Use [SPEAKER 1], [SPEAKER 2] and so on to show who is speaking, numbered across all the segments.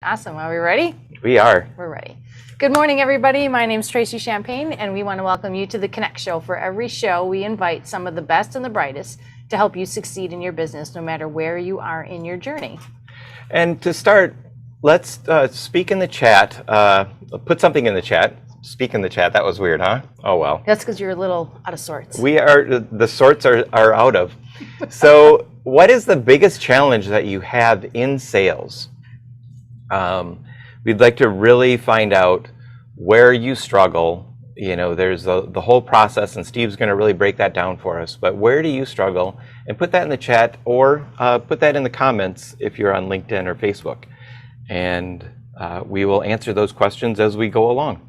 [SPEAKER 1] Awesome. Are we ready?
[SPEAKER 2] We are.
[SPEAKER 1] We're ready. Good morning, everybody. My name's Tracy Champagne, and we want to welcome you to the Connect Show. For every show, we invite some of the best and the brightest to help you succeed in your business, no matter where you are in your journey.
[SPEAKER 2] And to start, let's speak in the chat. Put something in the chat. Speak in the chat. That was weird, huh? Oh, well.
[SPEAKER 1] That's because you're a little out of sorts.
[SPEAKER 2] We are, the sorts are out of. So what is the biggest challenge that you have in sales? We'd like to really find out where you struggle. You know, there's the whole process, and Steve's going to really break that down for us. But where do you struggle? And put that in the chat, or put that in the comments if you're on LinkedIn or Facebook. And we will answer those questions as we go along.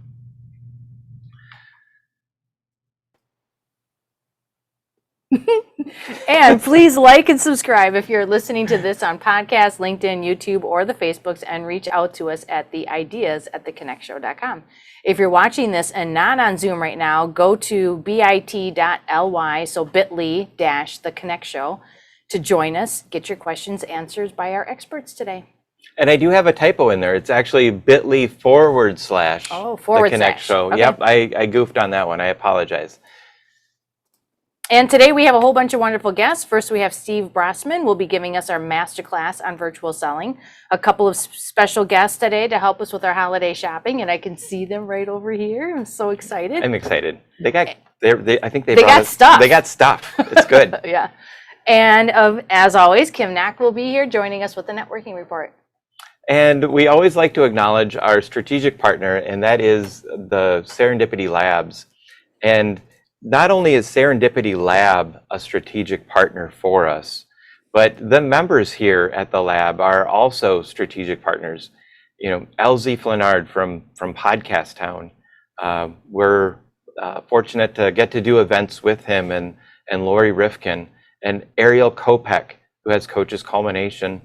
[SPEAKER 1] And please like and subscribe if you're listening to this on podcast, LinkedIn, YouTube, or the Facebooks, and reach out to us at theideas@theconnectshow.com. If you're watching this and not on Zoom right now, go to bit.ly, so bit.ly-the Connect Show, to join us. Get your questions answered by our experts today.
[SPEAKER 2] And I do have a typo in there. It's actually bit.ly / the Connect Show.
[SPEAKER 1] Okay.
[SPEAKER 2] Yep, I goofed on that one. I apologize.
[SPEAKER 1] And today we have a whole bunch of wonderful guests. First, we have Steve Brossman will be giving us our masterclass on virtual selling. A couple of special guests today to help us with our holiday shopping, and I can see them right over here. I'm so excited.
[SPEAKER 2] I'm excited. I think they
[SPEAKER 1] got stuff.
[SPEAKER 2] They got stuff. It's good.
[SPEAKER 1] Yeah. And as always, Kim Knack will be here joining us with the networking report.
[SPEAKER 2] And we always like to acknowledge our strategic partner, and that is the Serendipity Labs. And not only is Serendipity Lab a strategic partner for us, but the members here at the lab are also strategic partners. You know, LZ Flanard from Podcast Town. We're fortunate to get to do events with him and Lori Rifkin and Ariel Kopek, who has Coaches Culmination.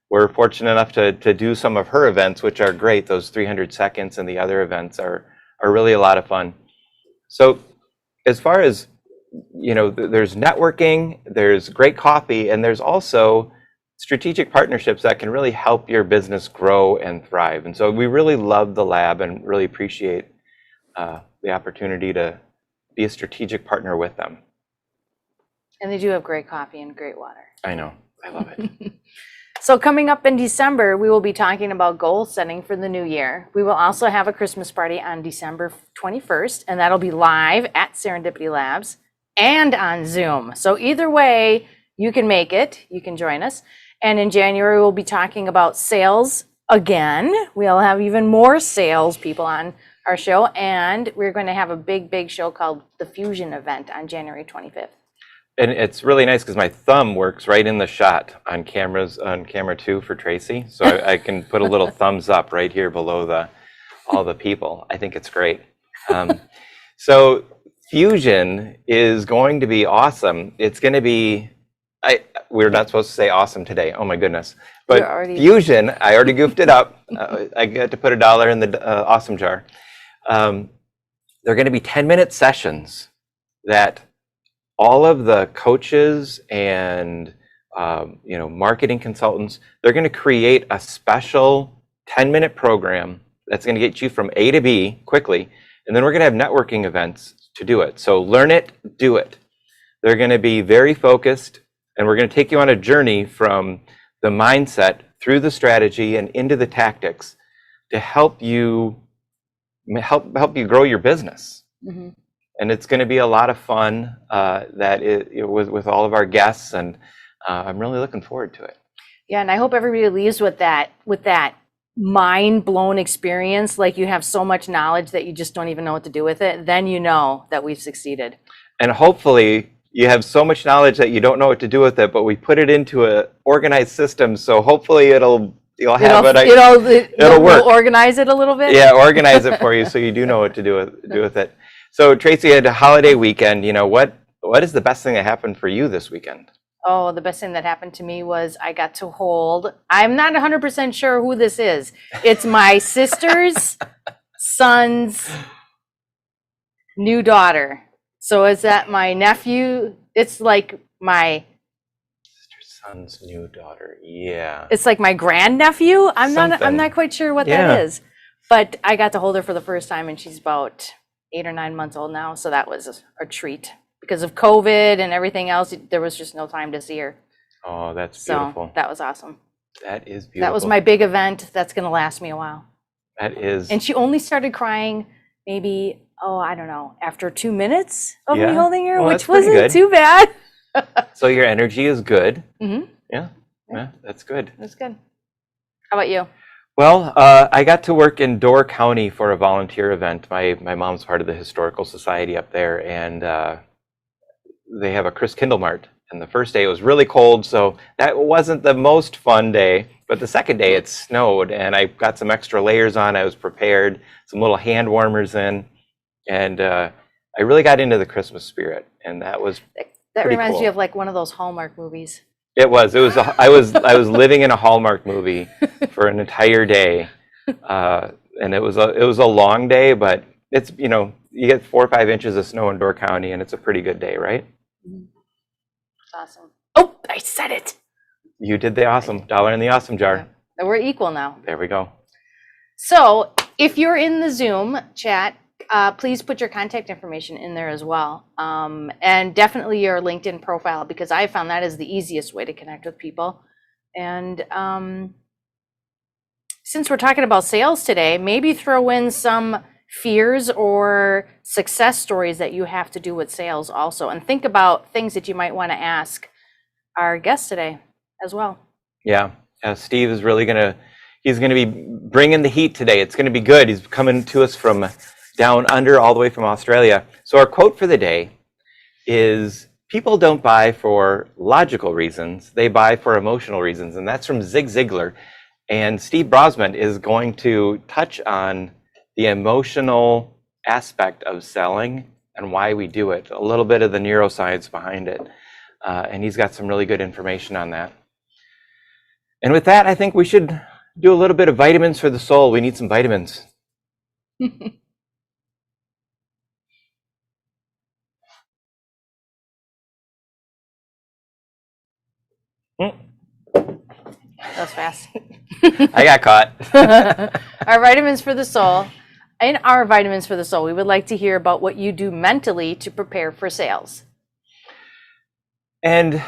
[SPEAKER 2] We're fortunate enough to do some of her events, which are great. Those 300 seconds and the other events are really a lot of fun. So as far as, you know, there's networking, there's great coffee, and there's also strategic partnerships that can really help your business grow and thrive. And so we really love the lab and really appreciate the opportunity to be a strategic partner with them.
[SPEAKER 1] And they do have great coffee and great water.
[SPEAKER 2] I know. I love it.
[SPEAKER 1] So coming up in December, we will be talking about goal setting for the new year. We will also have a Christmas party on December 21st, and that'll be live at Serendipity Labs and on Zoom. So either way, you can make it. You can join us. And in January, we'll be talking about sales again. We'll have even more sales people on our show, and we're going to have a big show called the Fusion event on January 25th.
[SPEAKER 2] And it's really nice because my thumb works right in the shot on camera 2 for Tracy. So I can put a little thumbs up right here below all the people. I think it's great. So Fusion is going to be awesome. It's going to be, we're not supposed to say awesome today. Oh my goodness. But Fusion, I already goofed it up. I got to put $1 in the awesome jar. They're going to be 10-minute sessions that all of the coaches and marketing consultants, they're going to create a special 10-minute program that's going to get you from A to B quickly, and then we're going to have networking events to do it. So learn it, do it. They're going to be very focused, and we're going to take you on a journey from the mindset through the strategy and into the tactics to help you grow your business. Mm-hmm. And it's going to be a lot of fun with all of our guests, and I'm really looking forward to it.
[SPEAKER 1] Yeah, and I hope everybody leaves with that mind-blown experience, like you have so much knowledge that you just don't even know what to do with it. Then you know that we've succeeded.
[SPEAKER 2] And hopefully you have so much knowledge that you don't know what to do with it, but we put it into an organized system, so hopefully it'll work.
[SPEAKER 1] We'll organize it a little bit.
[SPEAKER 2] Yeah, organize it for you so you do know what to do with it. So Tracy, had a holiday weekend. You know, what is the best thing that happened for you this weekend?
[SPEAKER 1] Oh, the best thing that happened to me was I got to hold, I'm not 100% sure who this is. It's my sister's son's new daughter. So is that my nephew? It's like my
[SPEAKER 2] son's new daughter. Yeah.
[SPEAKER 1] It's like my grandnephew. I'm
[SPEAKER 2] Something.
[SPEAKER 1] not quite sure what
[SPEAKER 2] Yeah.
[SPEAKER 1] that is, but I got to hold her for the first time, and she's about 8 or 9 months old now. So that was a treat because of COVID and everything else. There was just no time to see her.
[SPEAKER 2] Oh, that's
[SPEAKER 1] So
[SPEAKER 2] beautiful.
[SPEAKER 1] that was awesome.
[SPEAKER 2] That is beautiful.
[SPEAKER 1] That was my big event. That's going to last me a while.
[SPEAKER 2] That is.
[SPEAKER 1] And she only started crying maybe, I don't know, after 2 minutes of me
[SPEAKER 2] Yeah?
[SPEAKER 1] holding her,
[SPEAKER 2] Well,
[SPEAKER 1] which
[SPEAKER 2] that's pretty
[SPEAKER 1] wasn't
[SPEAKER 2] good.
[SPEAKER 1] too bad.
[SPEAKER 2] So your energy is good.
[SPEAKER 1] Mm-hmm.
[SPEAKER 2] Yeah, that's good.
[SPEAKER 1] That's good. How about you?
[SPEAKER 2] Well, I got to work in Door County for a volunteer event. My mom's part of the Historical Society up there, and they have a Christkindl Mart. And the first day it was really cold, so that wasn't the most fun day. But the second day it snowed, and I got some extra layers on. I was prepared, some little hand warmers in, and I really got into the Christmas spirit, and that was
[SPEAKER 1] That
[SPEAKER 2] pretty
[SPEAKER 1] reminds
[SPEAKER 2] cool.
[SPEAKER 1] me of like one of those Hallmark movies.
[SPEAKER 2] It was. I was living in a Hallmark movie for an entire day, and it was a long day, but it's you get 4 or 5 inches of snow in Door County, and it's a pretty good day, right?
[SPEAKER 1] Awesome. Oh, I said it.
[SPEAKER 2] You did the awesome dollar in the awesome jar.
[SPEAKER 1] Yeah. We're equal now.
[SPEAKER 2] There we go.
[SPEAKER 1] So if you're in the Zoom chat, please put your contact information in there as well. And definitely your LinkedIn profile, because I found that is the easiest way to connect with people. And since we're talking about sales today, maybe throw in some fears or success stories that you have to do with sales also. And think about things that you might want to ask our guest today as well.
[SPEAKER 2] Yeah, Steve is really he's going to be bringing the heat today. It's going to be good. He's coming to us from down under, all the way from Australia. So our quote for the day is, people don't buy for logical reasons, they buy for emotional reasons. And that's from Zig Ziglar. And Steve Brossman is going to touch on the emotional aspect of selling and why we do it, a little bit of the neuroscience behind it. And he's got some really good information on that. And with that, I think we should do a little bit of vitamins for the soul. We need some vitamins.
[SPEAKER 1] That was fast.
[SPEAKER 2] I got caught.
[SPEAKER 1] Our vitamins for the soul. In our vitamins for the soul, we would like to hear about what you do mentally to prepare for sales.
[SPEAKER 2] And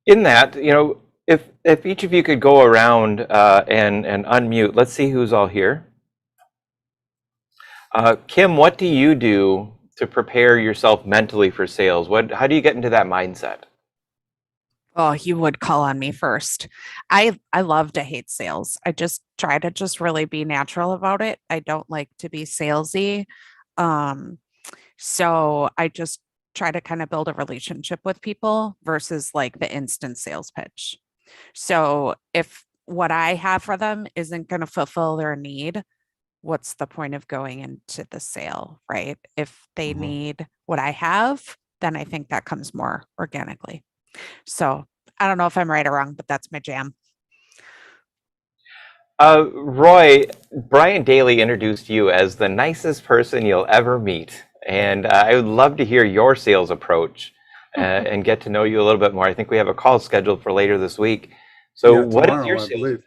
[SPEAKER 2] in that, if each of you could go around and unmute, let's see who's all here. Kim, what do you do to prepare yourself mentally for sales? How do you get into that mindset?
[SPEAKER 3] Oh, you would call on me first. I love to hate sales. I just try to just really be natural about it. I don't like to be salesy. So I just try to kind of build a relationship with people versus like the instant sales pitch. So if what I have for them isn't going to fulfill their need, what's the point of going into the sale, right? If they need what I have, then I think that comes more organically. So I don't know if I'm right or wrong, but that's my jam.
[SPEAKER 2] Roy, Brian Daly introduced you as the nicest person you'll ever meet. And I would love to hear your sales approach and get to know you a little bit more. I think we have a call scheduled for later this week. So
[SPEAKER 4] Yeah,
[SPEAKER 2] what is
[SPEAKER 4] tomorrow,
[SPEAKER 2] your
[SPEAKER 4] I
[SPEAKER 2] sales
[SPEAKER 4] believe.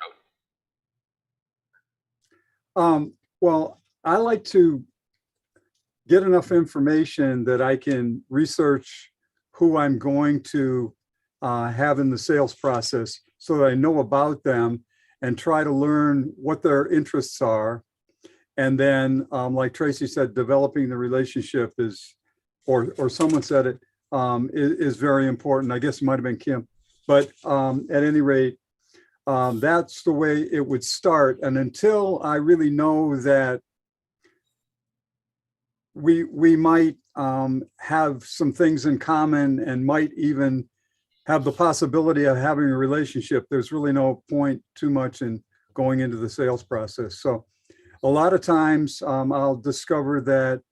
[SPEAKER 4] Well, I like to get enough information that I can research who I'm going to have in the sales process so that I know about them and try to learn what their interests are. And then, like Tracy said, developing the relationship is, or someone said it, is very important. I guess it might have been Kim, but at any rate, that's the way it would start. And until I really know that we might have some things in common and might even have the possibility of having a relationship, there's really no point too much in going into the sales process. So a lot of times I'll discover that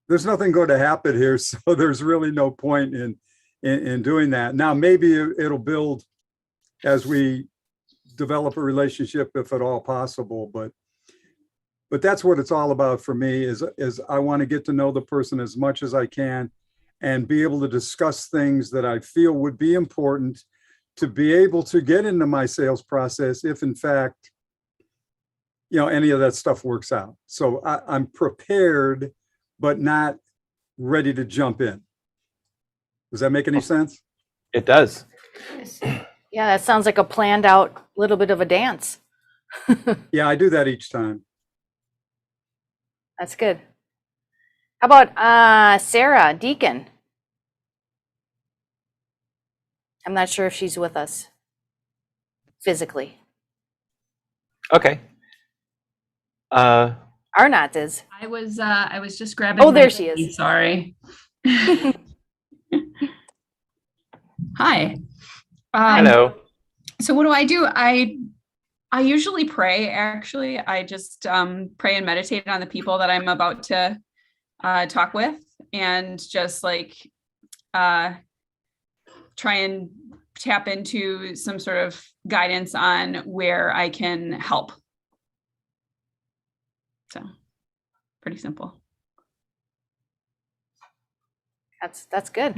[SPEAKER 4] there's nothing going to happen here. So there's really no point in doing that. Now, maybe it'll build as we develop a relationship, if at all possible, but that's what it's all about for me is I want to get to know the person as much as I can and be able to discuss things that I feel would be important to be able to get into my sales process if in fact, any of that stuff works out. So I'm prepared, but not ready to jump in. Does that make any sense?
[SPEAKER 2] It does.
[SPEAKER 1] Yeah, that sounds like a planned out little bit of a dance.
[SPEAKER 4] Yeah, I do that each time.
[SPEAKER 1] That's good. How about Sarah Deacon? I'm not sure if she's with us physically.
[SPEAKER 2] Okay.
[SPEAKER 1] Arnott is.
[SPEAKER 5] I was just grabbing.
[SPEAKER 1] Oh, there
[SPEAKER 5] my
[SPEAKER 1] she is.
[SPEAKER 5] key, Sorry. Hi.
[SPEAKER 2] Hello.
[SPEAKER 5] So what do? I usually pray. Actually, I just pray and meditate on the people that I'm about to talk with, and just like try and tap into some sort of guidance on where I can help. So pretty simple.
[SPEAKER 1] That's good.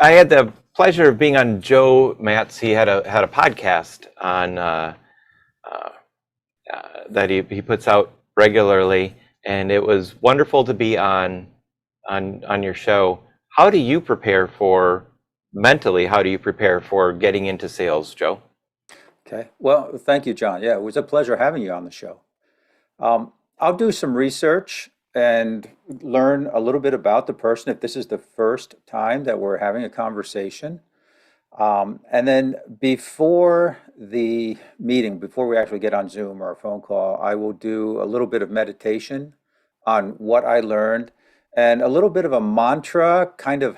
[SPEAKER 2] I had the pleasure of being on Joe Matt's. He had a podcast on that he puts out regularly, and it was wonderful to be on your show. How do you prepare for mentally? How do you prepare for getting into sales, Joe?
[SPEAKER 6] Okay. Well, thank you, John. Yeah, it was a pleasure having you on the show. I'll do some research and learn a little bit about the person if this is the first time that we're having a conversation. And then before the meeting, before we actually get on Zoom or a phone call, I will do a little bit of meditation on what I learned and a little bit of a mantra, kind of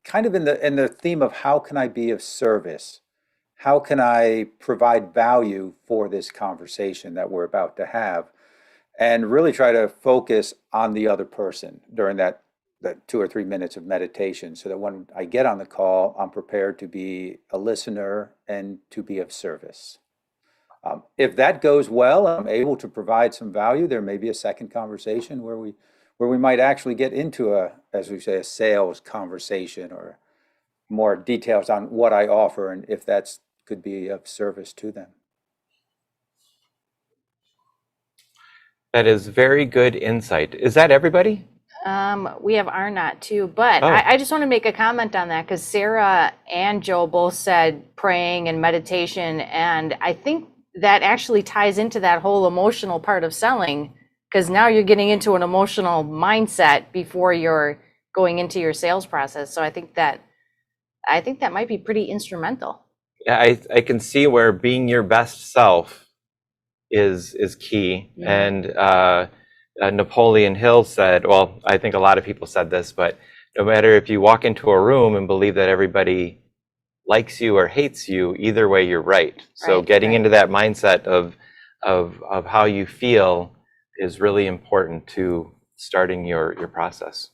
[SPEAKER 6] in the theme of how can I be of service? How can I provide value for this conversation that we're about to have? And really try to focus on the other person during that 2 or 3 minutes of meditation, so that when I get on the call, I'm prepared to be a listener and to be of service. If that goes well, I'm able to provide some value. There may be a second conversation where we might actually get into as we say, a sales conversation or more details on what I offer and if that could be of service to them.
[SPEAKER 2] That is very good insight. Is that everybody?
[SPEAKER 1] We have Arnott too, but
[SPEAKER 2] Oh.
[SPEAKER 1] I just want to make a comment on that because Sarah and Joe both said praying and meditation, and I think that actually ties into that whole emotional part of selling, because now you're getting into an emotional mindset before you're going into your sales process. So I think that might be pretty instrumental.
[SPEAKER 2] Yeah, I can see where being your best self is key.
[SPEAKER 1] Yeah.
[SPEAKER 2] And Napoleon Hill said, well, I think a lot of people said this, but no matter if you walk into a room and believe that everybody likes you or hates you, either way you're right. So
[SPEAKER 1] Right,
[SPEAKER 2] getting
[SPEAKER 1] right.
[SPEAKER 2] into that mindset of how you feel is really important to starting your process.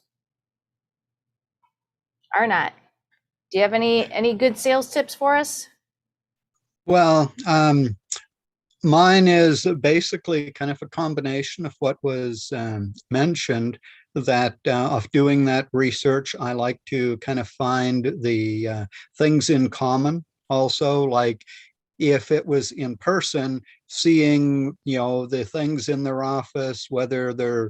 [SPEAKER 1] Arnott, do you have any good sales tips for us?
[SPEAKER 7] Well, mine is basically kind of a combination of what was mentioned, that of doing that research. I like to kind of find the things in common also, like if it was in person, seeing, the things in their office, whether they're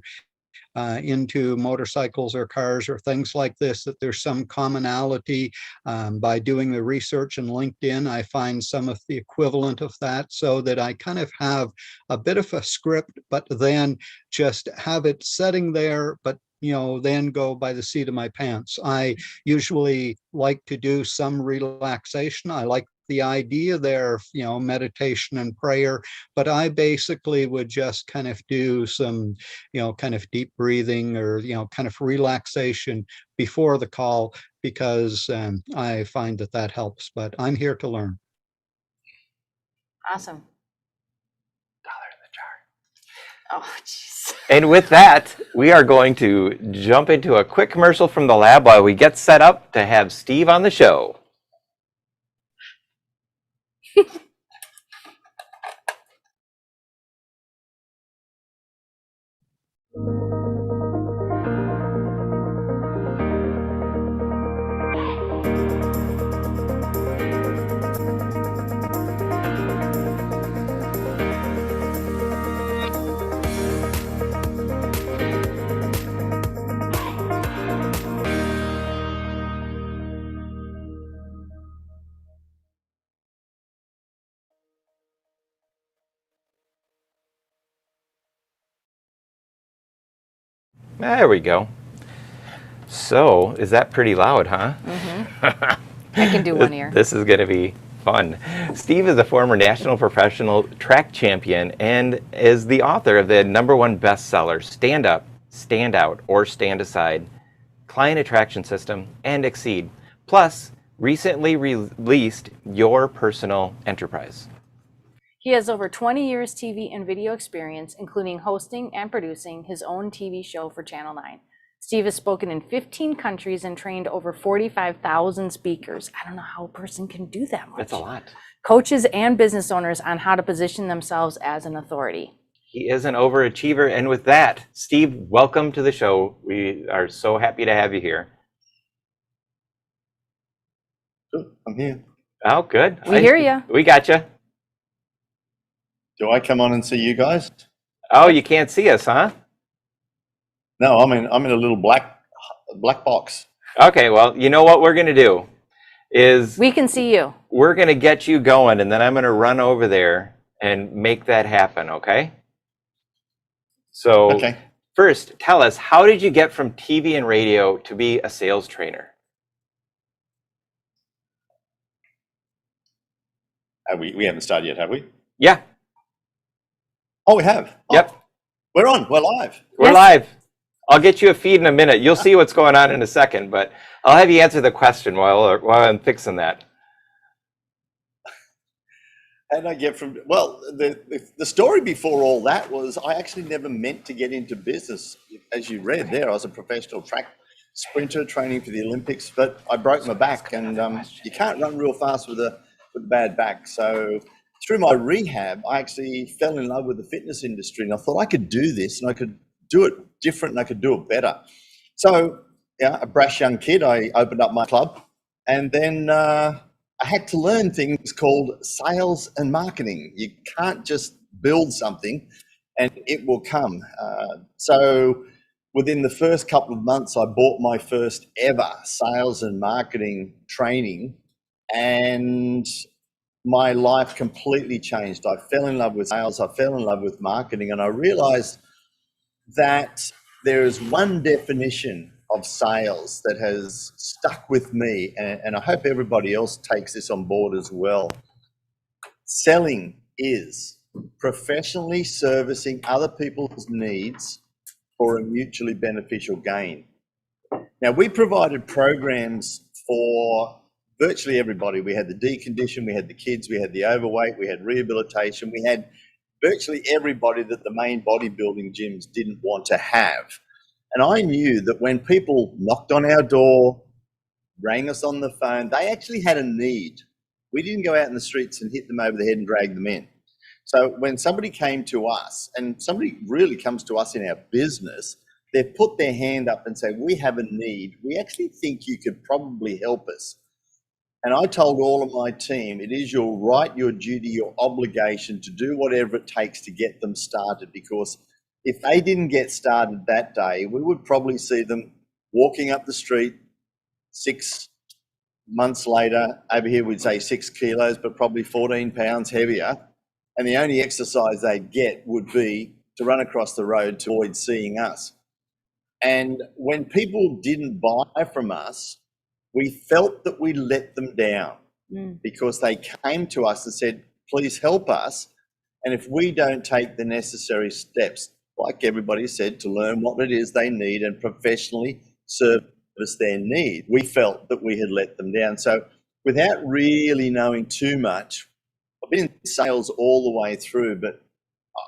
[SPEAKER 7] into motorcycles or cars or things like this, that there's some commonality. By doing the research in LinkedIn, I find some of the equivalent of that, so that I kind of have a bit of a script, but then just have it setting there, but then go by the seat of my pants. I usually like to do some relaxation. I like the idea there, meditation and prayer, but I basically would just kind of do some, kind of deep breathing or, kind of relaxation before the call, because I find that helps, but I'm here to learn.
[SPEAKER 1] Awesome.
[SPEAKER 2] $1 in the jar.
[SPEAKER 1] Oh, jeez.
[SPEAKER 2] And with that, we are going to jump into a quick commercial from the lab while we get set up to have Steve on the show. There we go. So, is that pretty loud, huh?
[SPEAKER 1] I can do one ear.
[SPEAKER 2] This is going to be fun. Steve is a former national professional track champion and is the author of the #1 bestseller, Stand Up, Stand Out, or Stand Aside, Client Attraction System, and Exceed. Plus, recently released Your Personal Enterprise.
[SPEAKER 1] He has over 20 years TV and video experience, including hosting and producing his own TV show for Channel 9. Steve has spoken in 15 countries and trained over 45,000 speakers. I don't know how a person can do that much.
[SPEAKER 2] That's a lot.
[SPEAKER 1] Coaches and business owners on how to position themselves as an authority.
[SPEAKER 2] He is an overachiever. And with that, Steve, welcome to the show. We are so happy to have you here.
[SPEAKER 8] I'm here.
[SPEAKER 2] Oh, good.
[SPEAKER 1] We hear you.
[SPEAKER 2] We got you.
[SPEAKER 8] Do I come on and see you guys?
[SPEAKER 2] Oh, you can't see us, huh?
[SPEAKER 8] No, I'm in a little black box.
[SPEAKER 2] Okay, well, you know what we're going to do is
[SPEAKER 1] We can see you.
[SPEAKER 2] we're going to get you going, and then I'm going to run over there and make that happen, okay? So
[SPEAKER 8] Okay.
[SPEAKER 2] first, tell us, how did you get from TV and radio to be a sales trainer?
[SPEAKER 8] We haven't started yet, have we?
[SPEAKER 2] Yeah,
[SPEAKER 8] Oh, we have.
[SPEAKER 2] Yep.
[SPEAKER 8] Oh, we're on. We're live.
[SPEAKER 2] we're
[SPEAKER 1] Yes.
[SPEAKER 2] live. I'll get you a feed in a minute. You'll see what's going on in a second, but I'll have you answer the question while I'm fixing that.
[SPEAKER 8] How did I get from? Well, the story before all that was I actually never meant to get into business. As you read there, I was a professional track sprinter training for the Olympics, but I broke my back, and you can't run real fast with a bad back. So through my rehab, I actually fell in love with the fitness industry, and I thought I could do this, and I could do it different, and I could do it better. So, yeah, a brash young kid, I opened up my club, and then I had to learn things called sales and marketing. You can't just build something and it will come. So within the first couple of months, I bought my first ever sales and marketing training, and my life completely changed. I fell in love with sales, I fell in love with marketing, and I realized that there is one definition of sales that has stuck with me, and I hope everybody else takes this on board as well. Selling is professionally servicing other people's needs for a mutually beneficial gain. Now, we provided programs for virtually everybody. We had the deconditioned, we had the kids, we had the overweight, we had rehabilitation, we had virtually everybody that the main bodybuilding gyms didn't want to have. And I knew that when people knocked on our door, rang us on the phone, they actually had a need. We didn't go out in the streets and hit them over the head and drag them in. So when somebody came to us, and somebody really comes to us in our business, they put their hand up and say, we have a need. We actually think you could probably help us. And I told all of my team, it is your right, your duty, your obligation to do whatever it takes to get them started, because if they didn't get started that day, we would probably see them walking up the street 6 months later. Over here we'd say 6 kilos, but probably 14 pounds heavier. And the only exercise they'd get would be to run across the road to avoid seeing us. And when people didn't buy from us, we felt that we let them down because they came to us and said, please help us. And if we don't take the necessary steps, like everybody said, to learn what it is they need and professionally service their need, we felt that we had let them down. So without really knowing too much, I've been in sales all the way through, but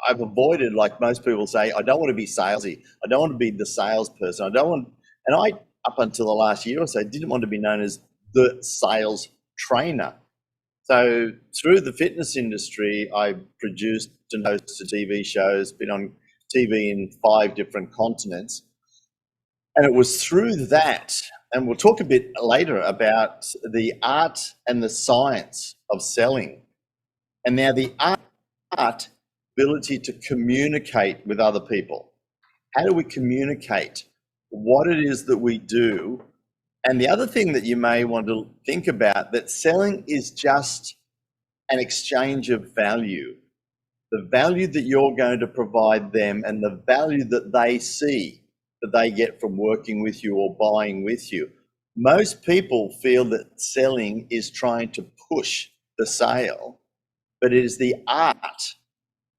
[SPEAKER 8] I've avoided, like most people say, I don't want to be salesy. I don't want to be the salesperson. I, up until the last year or so, didn't want to be known as the sales trainer. So through the fitness industry, I produced and hosted TV shows, been on TV in 5 different continents. And it was through that, and we'll talk a bit later about the art and the science of selling. And now the art, ability to communicate with other people. How do we communicate what it is that we do? And the other thing that you may want to think about, that selling is just an exchange of value. The value that you're going to provide them and the value that they see that they get from working with you or buying with you. Most people feel that selling is trying to push the sale, but it is the art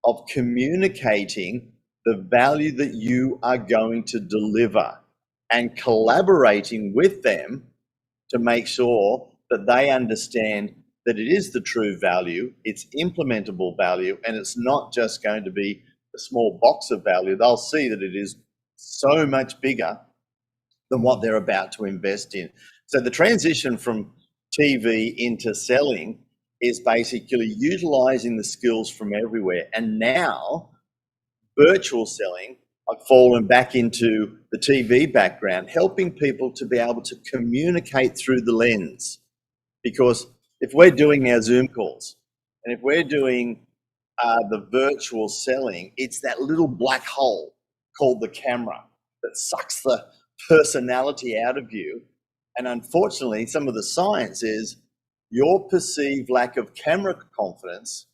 [SPEAKER 8] of communicating the value that you are going to deliver and collaborating with them to make sure that they understand that it is the true value, it's implementable value, and it's not just going to be a small box of value. They'll see that it is so much bigger than what they're about to invest in. So the transition from TV into selling is basically utilizing the skills from everywhere. And now virtual selling, I've fallen back into the TV background, helping people to be able to communicate through the lens. Because if we're doing our Zoom calls and if we're doing the virtual selling, it's that little black hole called the camera that sucks the personality out of you. And unfortunately, some of the science is your perceived lack of camera confidence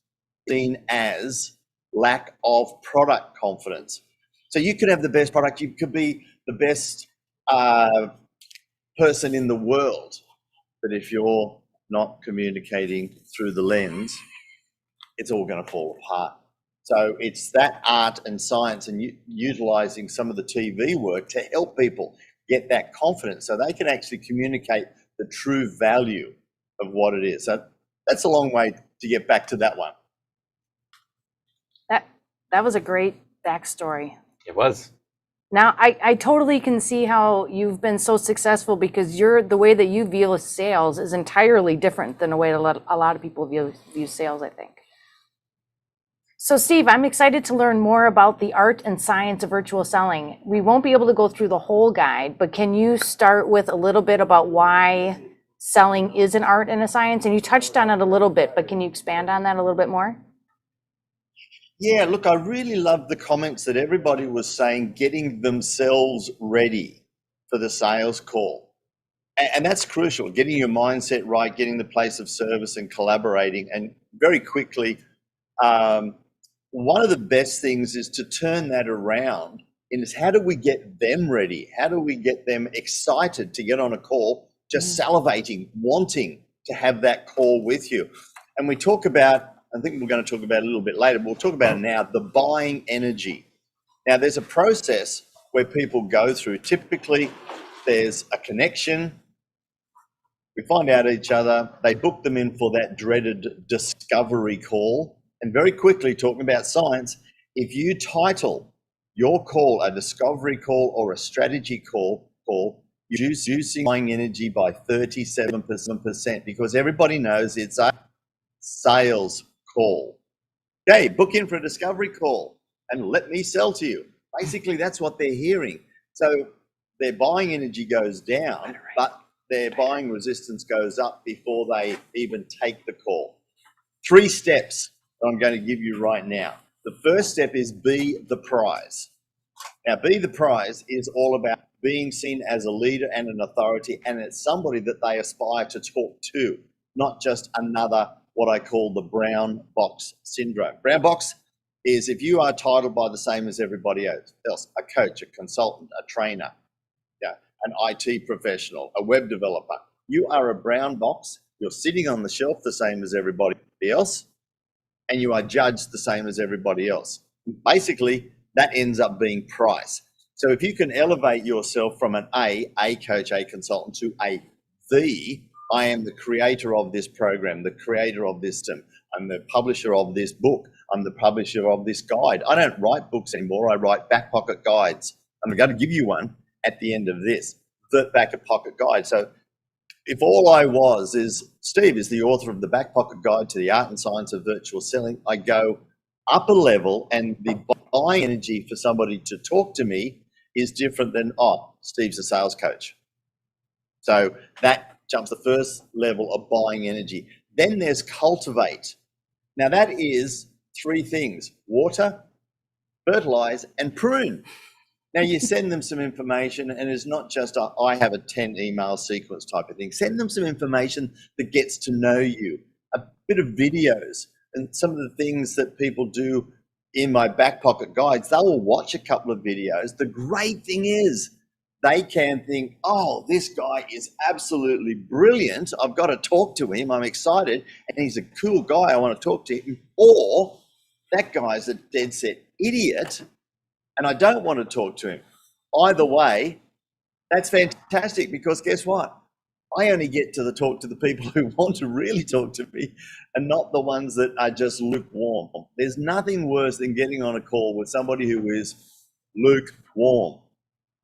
[SPEAKER 8] seen as lack of product confidence. So you could have the best product, you could be the best person in the world, but if you're not communicating through the lens, it's all going to fall apart. So it's that art and science and utilizing some of the TV work to help people get that confidence so they can actually communicate the true value of what it is. So that's a long way to get back to that one.
[SPEAKER 1] That was a great backstory.
[SPEAKER 2] It was.
[SPEAKER 1] Now, I totally can see how you've been so successful because the way that you view sales is entirely different than the way a lot of people view sales, I think. So Steve, I'm excited to learn more about the art and science of virtual selling. We won't be able to go through the whole guide, but can you start with a little bit about why selling is an art and a science? And you touched on it a little bit, but can you expand on that a little bit more?
[SPEAKER 8] Yeah, look, I really love the comments that everybody was saying, getting themselves ready for the sales call. And that's crucial, getting your mindset right, getting the place of service and collaborating. And very quickly, one of the best things is to turn that around and is how do we get them ready? How do we get them excited to get on a call, just salivating, wanting to have that call with you? And we talk about, I think we're going to talk about it a little bit later, but we'll talk about it now, the buying energy. Now, there's a process where people go through. Typically, there's a connection. We find out each other. They book them in for that dreaded discovery call. And very quickly, talking about science, if you title your call a discovery call or a strategy call, you're reducing buying energy by 37% because everybody knows it's a sales call. Okay, book in for a discovery call and let me sell to you. Basically, that's what they're hearing. So their buying energy goes down, but their buying resistance goes up before they even take the call. 3 steps that I'm going to give you right now. The first step is be the prize. Now, be the prize is all about being seen as a leader and an authority, and it's somebody that they aspire to talk to, not just another, what I call the brown box syndrome. Brown box is if you are titled by the same as everybody else, a coach, a consultant, a trainer, an IT professional, a web developer. You are a brown box. You're sitting on the shelf the same as everybody else, and you are judged the same as everybody else. Basically, that ends up being price. So if you can elevate yourself from an A coach, a consultant, to a the, I am the creator of this program, the creator of this system. I'm the publisher of this book. I'm the publisher of this guide. I don't write books anymore. I write back pocket guides. I'm going to give you one at the end of this, the back pocket guide. So if all I was is Steve is the author of the back pocket guide to the art and science of virtual selling, I go up a level and the buying energy for somebody to talk to me is different than, Steve's a sales coach. So that jumps the first level of buying energy. Then there's cultivate. Now that is 3 things: water, fertilize, and prune. Now you send them some information, and it's not just I have a 10 email sequence type of thing. Send them some information that gets to know you, a bit of videos, and some of the things that people do in my back pocket guides, they will watch a couple of videos. The great thing is they can think, oh, this guy is absolutely brilliant. I've got to talk to him. I'm excited. And he's a cool guy. I want to talk to him. Or that guy's a dead set idiot and I don't want to talk to him. Either way, that's fantastic, because guess what? I only get to talk to the people who want to really talk to me and not the ones that are just lukewarm. There's nothing worse than getting on a call with somebody who is lukewarm.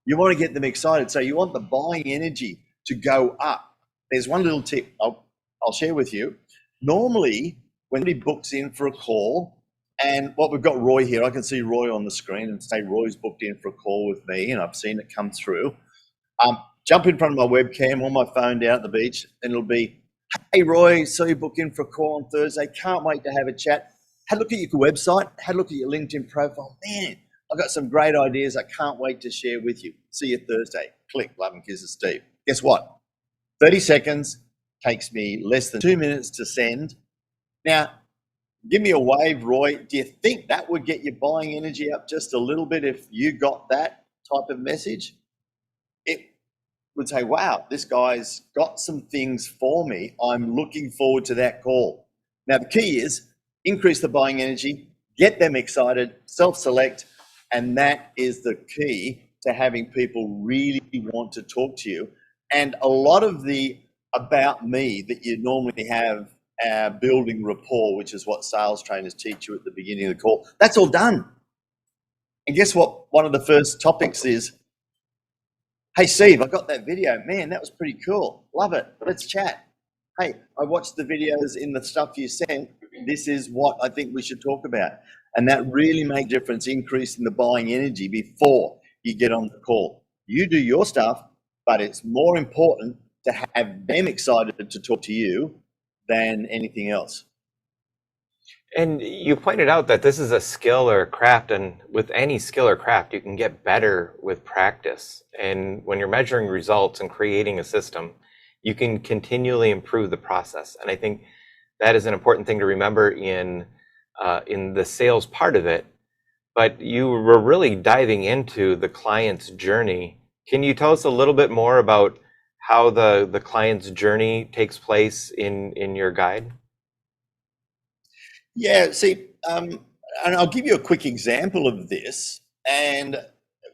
[SPEAKER 8] You want to get them excited. So you want the buying energy to go up. There's one little tip I'll share with you. Normally, when somebody books in for a call, and what we've got Roy here, I can see Roy on the screen and say Roy's booked in for a call with me, and I've seen it come through. Jump in front of my webcam on my phone down at the beach, and it'll be, hey Roy, saw you booked in for a call on Thursday. Can't wait to have a chat. Had a look at your website, had a look at your LinkedIn profile. Man, I've got some great ideas I can't wait to share with you. See you Thursday. Click, love and kisses, Steve. Guess what? 30 seconds, takes me less than 2 minutes to send. Now, give me a wave, Roy. Do you think that would get your buying energy up just a little bit if you got that type of message? It would say, wow, this guy's got some things for me. I'm looking forward to that call. Now, the key is increase the buying energy, get them excited, self-select, and that is the key to having people really want to talk to you. And a lot of the about me that you normally have, building rapport, which is what sales trainers teach you at the beginning of the call, that's all done. And guess what? One of the first topics is, hey, Steve, I got that video. Man, that was pretty cool. Love it. Let's chat. Hey, I watched the videos in the stuff you sent. This is what I think we should talk about. And that really makes a difference, increasing the buying energy before you get on the call. You do your stuff, but it's more important to have them excited to talk to you than anything else.
[SPEAKER 2] And you pointed out that this is a skill or a craft, and with any skill or craft, you can get better with practice. And when you're measuring results and creating a system, you can continually improve the process. And I think that is an important thing to remember in the sales part of it. But you were really diving into the client's journey. Can you tell us a little bit more about how the client's journey takes place in your guide?
[SPEAKER 8] Yeah, see, and I'll give you a quick example of this. And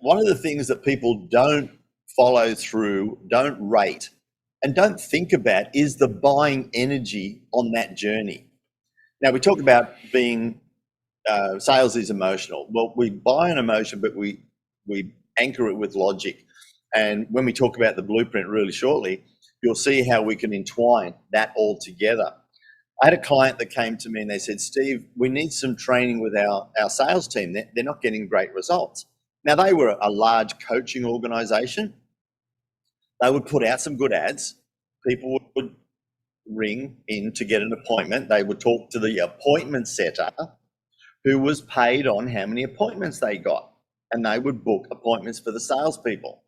[SPEAKER 8] one of the things that people don't follow through, don't rate, and don't think about is the buying energy on that journey. Now, we talk about being, sales is emotional. Well, we buy an emotion, but we anchor it with logic. And when we talk about the blueprint really shortly, you'll see how we can entwine that all together. I had a client that came to me and they said, Steve, we need some training with our sales team. They're not getting great results. Now, they were a large coaching organization. They would put out some good ads. People would ring in to get an appointment. They would talk to the appointment setter who was paid on how many appointments they got. And they would book appointments for the salespeople.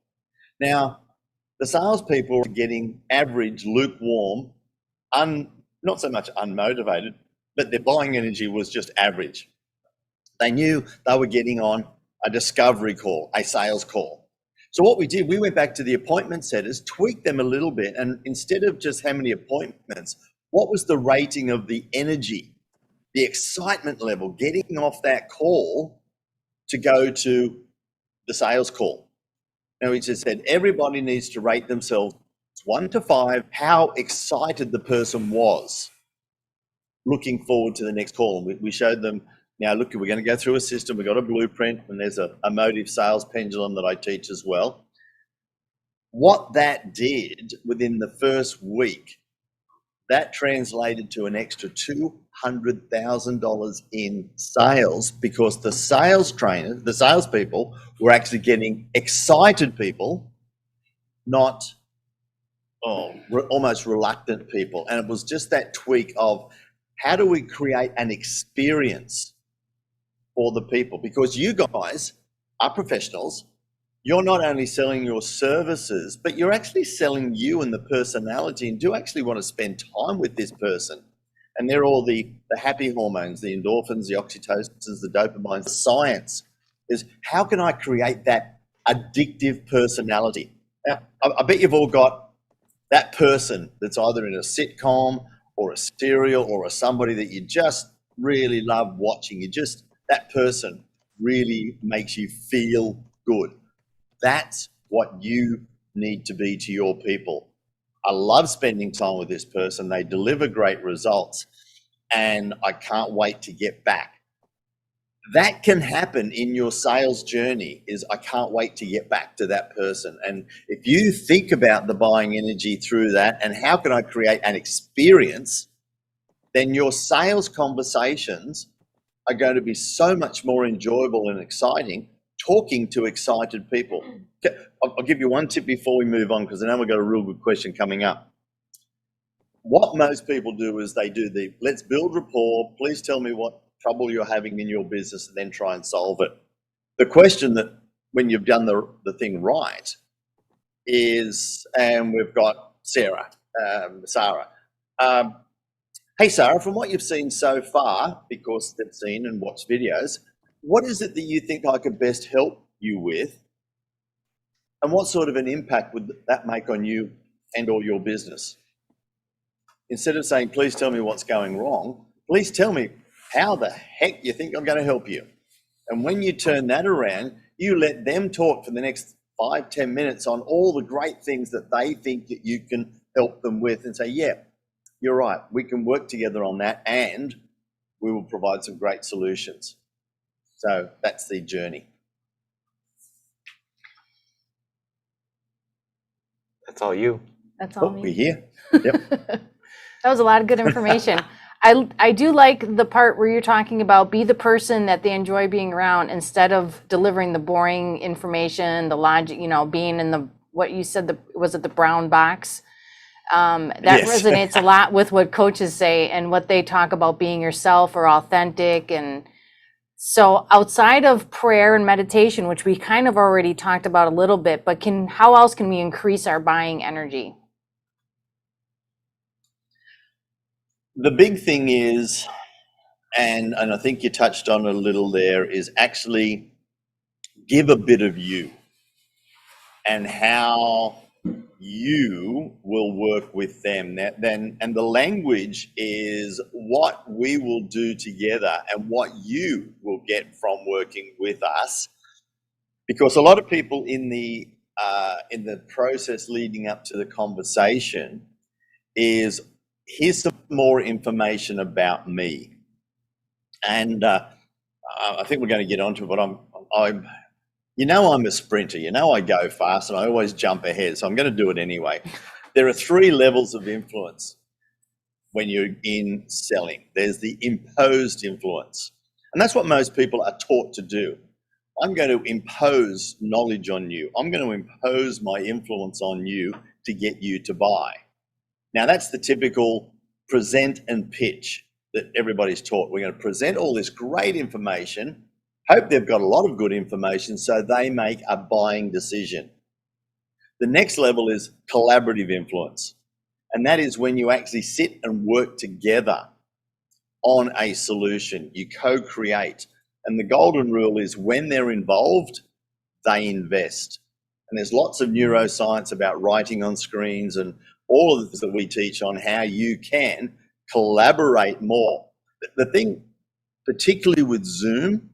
[SPEAKER 8] Now, the salespeople were getting average, lukewarm, not so much unmotivated, but their buying energy was just average. They knew they were getting on a discovery call, a sales call. So what we did, we went back to the appointment setters, tweaked them a little bit, and instead of just how many appointments, what was the rating of the energy, the excitement level, getting off that call to go to the sales call? Now, we just said everybody needs to rate themselves 1 to 5, how excited the person was looking forward to the next call. We showed them, now look, we're going to go through a system. We've got a blueprint, and there's a emotive sales pendulum that I teach as well. What that did within the first week, that translated to an extra $200,000 in sales, because the sales trainers, the salespeople, were actually getting excited people, not almost reluctant people. And it was just that tweak of how do we create an experience for the people? Because you guys are professionals. You're not only selling your services, but you're actually selling you and the personality, and do actually want to spend time with this person. And they're all the happy hormones, the endorphins, the oxytocins, the dopamines. The science is, how can I create that addictive personality? Now, I bet you've all got that person that's either in a sitcom or a serial or somebody that you just really love watching. That person really makes you feel good. That's what you need to be to your people. I love spending time with this person. They deliver great results, and I can't wait to get back. That can happen in your sales journey, is I can't wait to get back to that person. And if you think about the buying energy through that and how can I create an experience, then your sales conversations are going to be so much more enjoyable and exciting talking to excited people. I'll give you one tip before we move on, because I know we've got a real good question coming up. What most people do is they do the, let's build rapport, please tell me what trouble you're having in your business, and then try and solve it. The question that, when you've done the thing right, is, and we've got Sarah. Hey, Sarah, from what you've seen so far, because they've seen and watched videos, what is it that you think I could best help you with? And what sort of an impact would that make on you and or your business? Instead of saying, please tell me what's going wrong, please tell me how the heck you think I'm going to help you. And when you turn that around, you let them talk for the next 5-10 minutes on all the great things that they think that you can help them with, and say, yeah, you're right, we can work together on that, and we will provide some great solutions. So that's the journey.
[SPEAKER 2] That's all you.
[SPEAKER 1] That's all
[SPEAKER 8] We're
[SPEAKER 1] me.
[SPEAKER 8] here. Yep.
[SPEAKER 1] That was a lot of good information. I do like the part where you're talking about be the person that they enjoy being around, instead of delivering the boring information, the logic, being in the, what you said, was it the brown box? That
[SPEAKER 8] Yes.
[SPEAKER 1] resonates a lot with what coaches say and what they talk about being yourself or authentic. And so outside of prayer and meditation, which we kind of already talked about a little bit, but how else can we increase our buying energy?
[SPEAKER 8] The big thing is, and I think you touched on a little there, is actually give a bit of you and how you will work with them. And the language is what we will do together and what you will get from working with us. Because a lot of people in the process leading up to the conversation is, here's some more information about me. And I think we're going to get onto it, but I'm a sprinter. I go fast and I always jump ahead, so I'm going to do it anyway. There are 3 levels of influence when you're in selling. There's the imposed influence, and that's what most people are taught to do. I'm going to impose knowledge on you. I'm going to impose my influence on you to get you to buy. Now, that's the typical present and pitch that everybody's taught. We're going to present all this great information, hope they've got a lot of good information so they make a buying decision. The next level is collaborative influence. And that is when you actually sit and work together on a solution. You co-create. And the golden rule is, when they're involved, they invest. And there's lots of neuroscience about writing on screens and all of the things that we teach on how you can collaborate more. The thing, particularly with Zoom,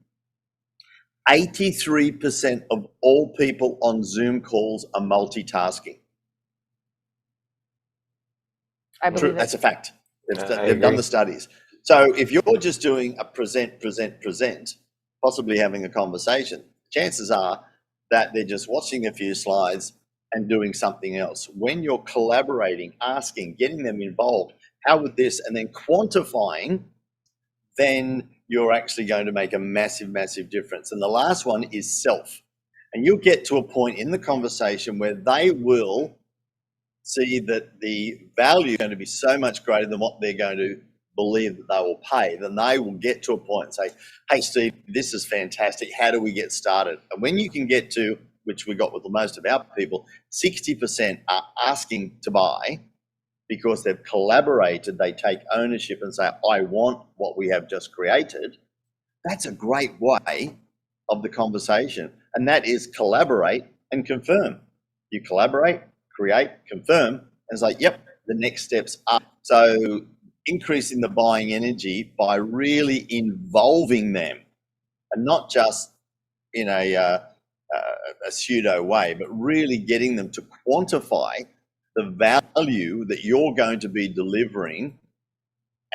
[SPEAKER 8] 83% of all people on Zoom calls are multitasking.
[SPEAKER 1] I believe it.
[SPEAKER 8] That's a fact.
[SPEAKER 2] I
[SPEAKER 8] They've done
[SPEAKER 2] agree.
[SPEAKER 8] the studies. So if you're just doing a present, possibly having a conversation, chances are that they're just watching a few slides and doing something else. When you're collaborating, asking, getting them involved, how would this, and then quantifying, then you're actually going to make a massive, massive difference. And the last one is self. And you'll get to a point in the conversation where they will see that the value is going to be so much greater than what they're going to believe that they will pay. Then they will get to a point and say, hey, Steve, this is fantastic. How do we get started? And when you can get to, which we got with most of our people, 60% are asking to buy because they've collaborated, they take ownership and say, I want what we have just created. That's a great way of the conversation. And that is collaborate and confirm. You collaborate, create, confirm, and it's like, yep, the next steps up. So increasing the buying energy by really involving them, and not just in a pseudo way, but really getting them to quantify the value that you're going to be delivering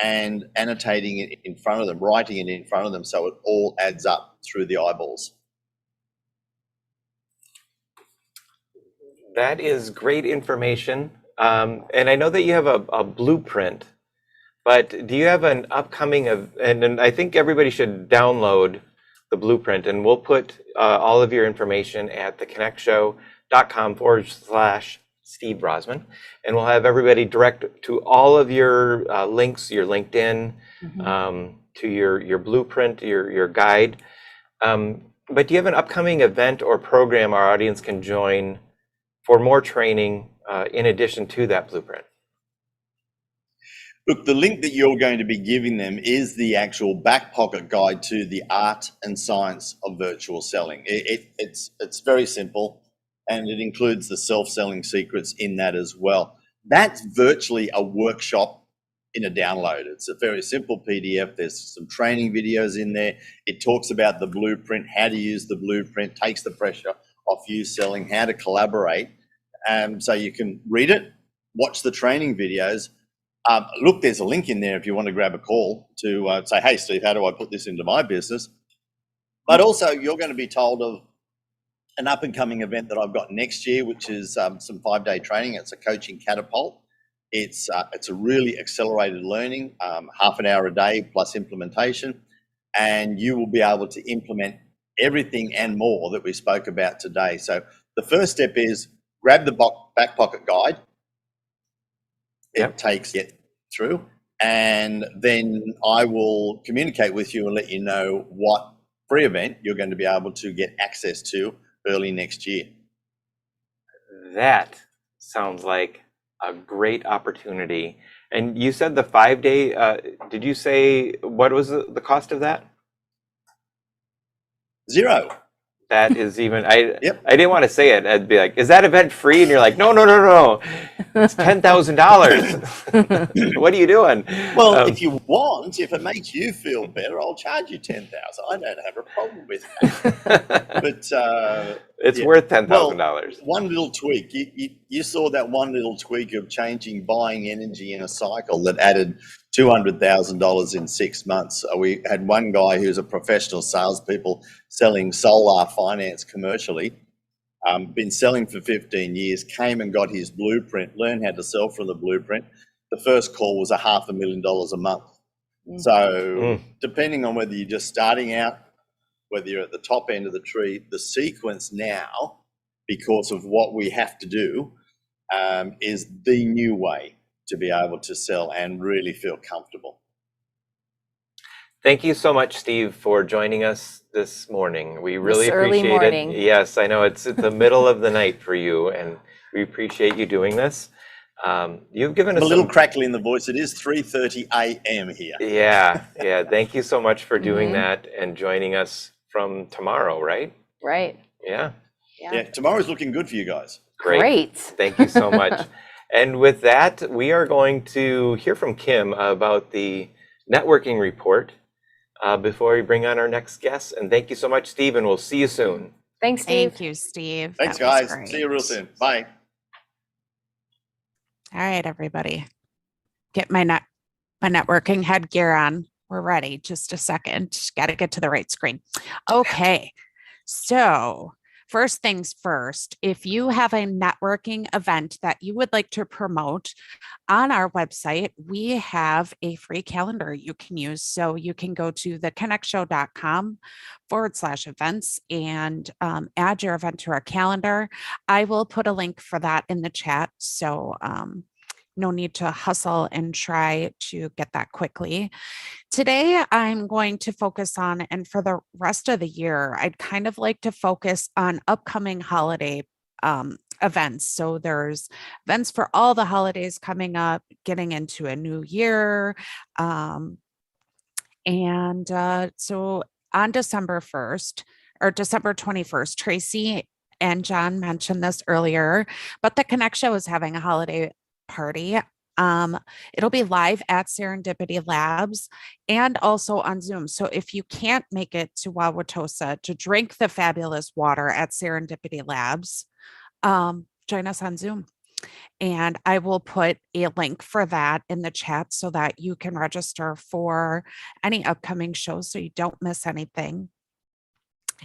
[SPEAKER 8] and annotating it in front of them, writing it in front of them so it all adds up through the eyeballs.
[SPEAKER 2] That is great information. And I know that you have a blueprint, but do you have an upcoming, and I think everybody should download the blueprint, and we'll put all of your information at theconnectshow.com/Steve Brossman, and we'll have everybody direct to all of your links, your LinkedIn, to your blueprint, your guide. But do you have an upcoming event or program our audience can join for more training in addition to that blueprint?
[SPEAKER 8] Look, the link that you're going to be giving them is the actual back pocket guide to the art and science of virtual selling. It's very simple, and it includes the self-selling secrets in that as well. That's virtually a workshop in a download. It's a very simple PDF. There's some training videos in there. It talks about the blueprint, how to use the blueprint, takes the pressure off you selling, how to collaborate. So you can read it, watch the training videos. Look, there's a link in there if you want to grab a call to say, hey, Steve, how do I put this into my business? But also you're going to be told of an up and coming event that I've got next year, which is some 5-day training. It's a coaching catapult. It's a really accelerated learning, half an hour a day plus implementation. And you will be able to implement everything and more that we spoke about today. So the first step is grab the back pocket guide. It takes it through, and then I will communicate with you and let you know what free event you're going to be able to get access to early next year.
[SPEAKER 2] That sounds like a great opportunity. And you said the 5-day, did you say, what was the cost of that?
[SPEAKER 8] $0.
[SPEAKER 2] That is even, I
[SPEAKER 8] Yep.
[SPEAKER 2] didn't want to say it. I'd be like, is that event free? And you're like, no. It's $10,000. What are you doing?
[SPEAKER 8] Well, if you want, if it makes you feel better, I'll charge you $10,000. I don't have a problem with that. But
[SPEAKER 2] it's worth $10,000.
[SPEAKER 8] Well, one little tweak. You saw that one little tweak of changing buying energy in a cycle that added $200,000 in 6 months. We had one guy who's a professional salespeople selling solar finance commercially. Been selling for 15 years, came and got his blueprint, learned how to sell from the blueprint. The first call was $500,000 a month. So depending on whether you're just starting out, whether you're at the top end of the tree, the sequence now, because of what we have to do, is the new way to be able to sell and really feel comfortable.
[SPEAKER 2] Thank you so much, Steve, for joining us this morning. We really
[SPEAKER 1] This early
[SPEAKER 2] appreciate
[SPEAKER 1] morning.
[SPEAKER 2] it. Yes, I know it's the middle of the night for you, and we appreciate you doing this. You've given us
[SPEAKER 8] A little
[SPEAKER 2] some...
[SPEAKER 8] crackly in the voice. It is 3:30 a.m. here.
[SPEAKER 2] Yeah. Thank you so much for doing that and joining us from tomorrow, right?
[SPEAKER 1] Right.
[SPEAKER 2] Yeah.
[SPEAKER 8] Yeah, tomorrow's looking good for you guys.
[SPEAKER 1] Great.
[SPEAKER 2] Thank you so much. And with that, we are going to hear from Kim about the networking report before we bring on our next guest. And thank you so much, Steve, and we'll see you soon.
[SPEAKER 1] Thanks, Steve.
[SPEAKER 3] Thank you, Steve.
[SPEAKER 8] Thanks,
[SPEAKER 3] That was
[SPEAKER 8] guys.
[SPEAKER 3] great.
[SPEAKER 8] See you real soon. Bye.
[SPEAKER 3] All right, everybody. Get my networking headgear on. We're ready. Just a second. Got to get to the right screen. Okay. So first things first, if you have a networking event that you would like to promote on our website, we have a free calendar you can use. So you can go to theconnectshow.com/events and add your event to our calendar. I will put a link for that in the chat. So no need to hustle and try to get that quickly. Today, I'm going to focus on, and for the rest of the year, I'd kind of like to focus on upcoming holiday events. So there's events for all the holidays coming up, getting into a new year. So on December 1st or December 21st, Tracy and John mentioned this earlier, but the Connect Show is having a holiday party. It'll be live at Serendipity Labs and also on Zoom. So if you can't make it to Wauwatosa to drink the fabulous water at Serendipity Labs, join us on Zoom. And I will put a link for that in the chat so that you can register for any upcoming shows so you don't miss anything.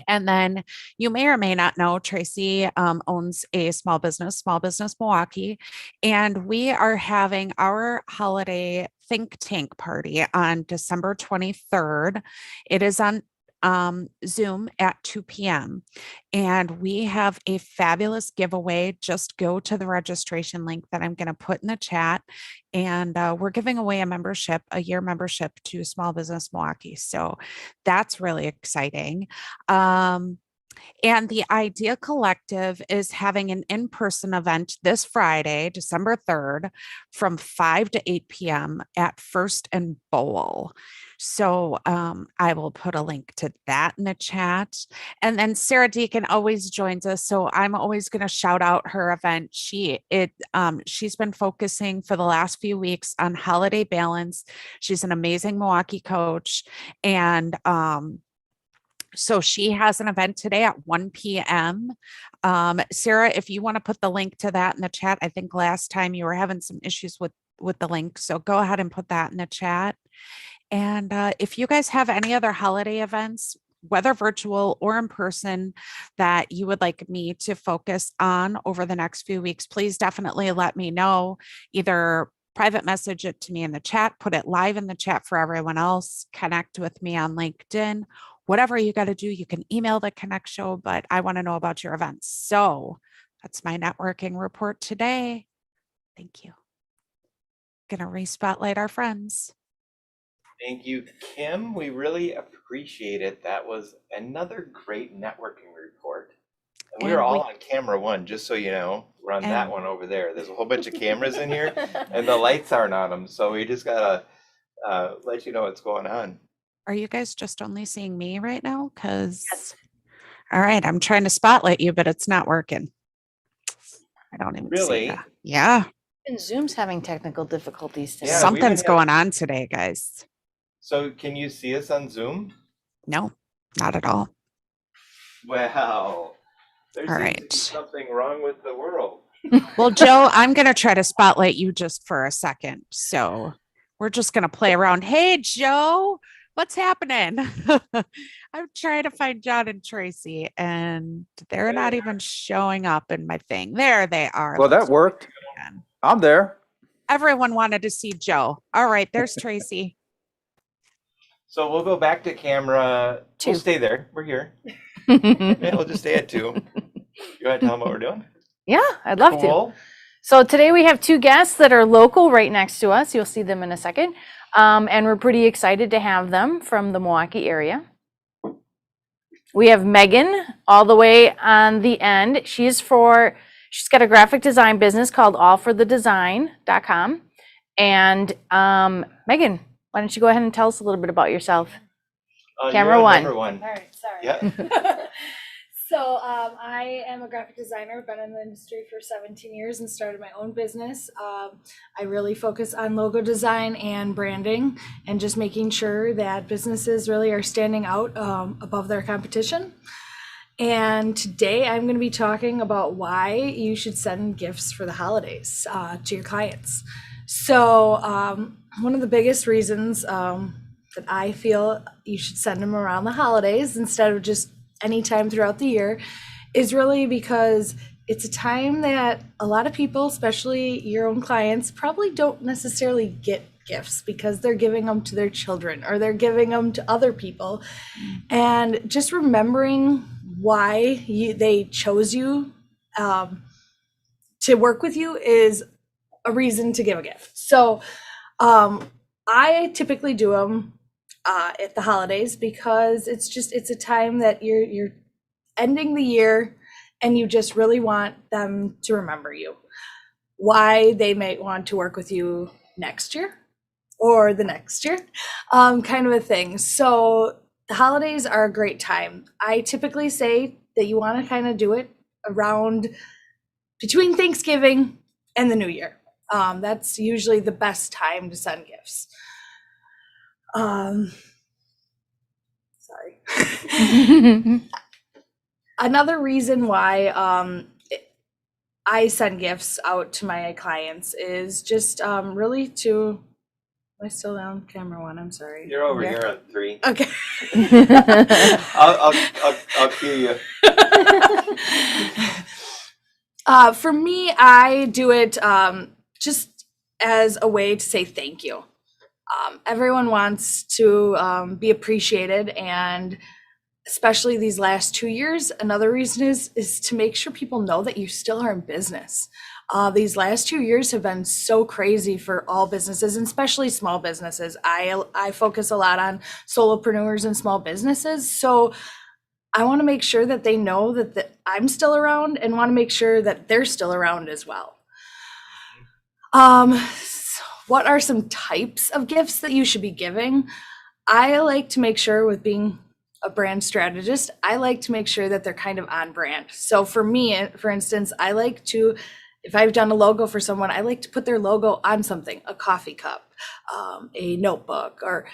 [SPEAKER 3] And then you may or may not know, Tracy owns a small business Milwaukee, and we are having our holiday think tank party on December 23rd. It is on Zoom at 2 p.m. And we have a fabulous giveaway. Just go to the registration link that I'm going to put in the chat. And we're giving away a year membership to Small Business Milwaukee. So that's really exciting. And the Idea Collective is having an in-person event this Friday, December 3rd, from 5 to 8 p.m. at First and Bowl. So I will put a link to that in the chat. And then Sarah Deacon always joins us. So I'm always going to shout out her event. She's been focusing for the last few weeks on holiday balance. She's an amazing Milwaukee coach. And so she has an event today at 1 p.m. Sarah, if you want to put the link to that in the chat, I think last time you were having some issues with the link. So go ahead and put that in the chat. And if you guys have any other holiday events, whether virtual or in person, that you would like me to focus on over the next few weeks, please definitely let me know. Either private message it to me in the chat, put it live in the chat for everyone else, connect with me on LinkedIn, whatever you got to do. You can email the Connect Show, but I want to know about your events. So that's my networking report today. Thank you. Gonna re-spotlight our friends.
[SPEAKER 2] Thank you, Kim. We really appreciate it. That was another great networking report. And we're all on camera one, just so you know. We're on that one over there. There's a whole bunch of cameras in here, and the lights aren't on them. So we just gotta let you know what's going on.
[SPEAKER 3] Are you guys just only seeing me right now? Yes. All right, I'm trying to spotlight you, but it's not working. I don't even see that. Yeah.
[SPEAKER 1] And Zoom's having technical difficulties today.
[SPEAKER 3] Yeah, something's going on today, guys.
[SPEAKER 2] So can you see us on Zoom?
[SPEAKER 3] No, not at all.
[SPEAKER 2] Well, there's something wrong with the world.
[SPEAKER 3] Well, Joe, I'm going to try to spotlight you just for a second. So we're just going to play around. Hey, Joe, what's happening? I'm trying to find Jon and Tracy, and they're not even showing up in my thing. There they are.
[SPEAKER 6] Well, that worked. I'm there.
[SPEAKER 3] Everyone wanted to see Joe. All right, there's Tracy.
[SPEAKER 2] So we'll go back to camera 2. We'll stay there. We're here. Yeah, we'll just stay at 2. You want to tell them what we're doing?
[SPEAKER 1] Yeah, I'd love to. So today we have 2 guests that are local right next to us. You'll see them in a second. And we're pretty excited to have them from the Milwaukee area. We have Megan all the way on the end. She's got a graphic design business called allforthedesign.com. And Megan, why don't you go ahead and tell us a little bit about yourself? Camera 1.
[SPEAKER 9] All right, sorry.
[SPEAKER 2] Yeah.
[SPEAKER 9] So I am a graphic designer, been in the industry for 17 years and started my own business. I really focus on logo design and branding and just making sure that businesses really are standing out above their competition. And today I'm going to be talking about why you should send gifts for the holidays to your clients. So one of the biggest reasons that I feel you should send them around the holidays instead of just anytime throughout the year is really because it's a time that a lot of people, especially your own clients, probably don't necessarily get gifts because they're giving them to their children or they're giving them to other people. And just remembering why they chose you to work with you is a reason to give a gift. So I typically do them at the holidays because it's a time that you're ending the year and you just really want them to remember you, why they might want to work with you next year or the next year, kind of a thing. So the holidays are a great time. I typically say that you want to kind of do it around between Thanksgiving and the New Year. That's usually the best time to send gifts. Sorry. Another reason why I send gifts out to my clients is just really to. Am I still on camera one? I'm sorry.
[SPEAKER 2] You're over
[SPEAKER 9] Yeah.
[SPEAKER 2] here on 3.
[SPEAKER 9] Okay.
[SPEAKER 2] I'll cue you.
[SPEAKER 9] For me, I do it just as a way to say thank you. Everyone wants to be appreciated, and especially these last 2 years, another reason is to make sure people know that you still are in business. These last 2 years have been so crazy for all businesses, and especially small businesses. I focus a lot on solopreneurs and small businesses, so I want to make sure that they know that I'm still around, and want to make sure that they're still around as well. What are some types of gifts that you should be giving? I like to make sure, with being a brand strategist, I like to make sure that they're kind of on brand. So for me, for instance, I like to, if I've done a logo for someone, I like to put their logo on something, a coffee cup, a notebook, or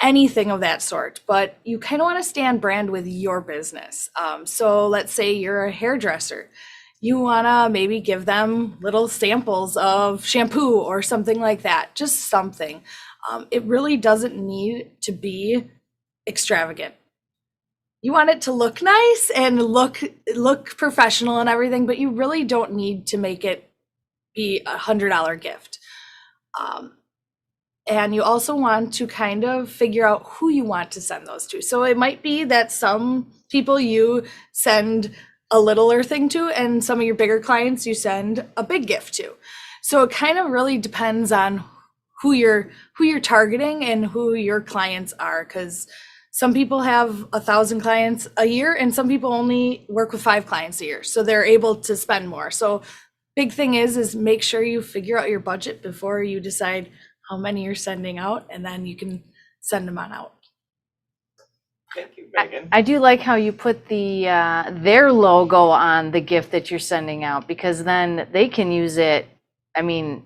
[SPEAKER 9] anything of that sort. But you kind of want to stay on brand with your business. So let's say you're a hairdresser. You want to maybe give them little samples of shampoo or something like that, just something. It really doesn't need to be extravagant. You want it to look nice and look professional and everything, but you really don't need to make it be $100 gift. And you also want to kind of figure out who you want to send those to. So it might be that some people you send a littler thing to, and some of your bigger clients you send a big gift to. So it kind of really depends on who you're targeting and who your clients are, because some people have 1,000 clients a year, and some people only work with 5 clients a year, so they're able to spend more. So big thing is make sure you figure out your budget before you decide how many you're sending out, and then you can send them on out.
[SPEAKER 2] Thank you, Megan.
[SPEAKER 1] I do like how you put their logo on the gift that you're sending out, because then they can use it. I mean,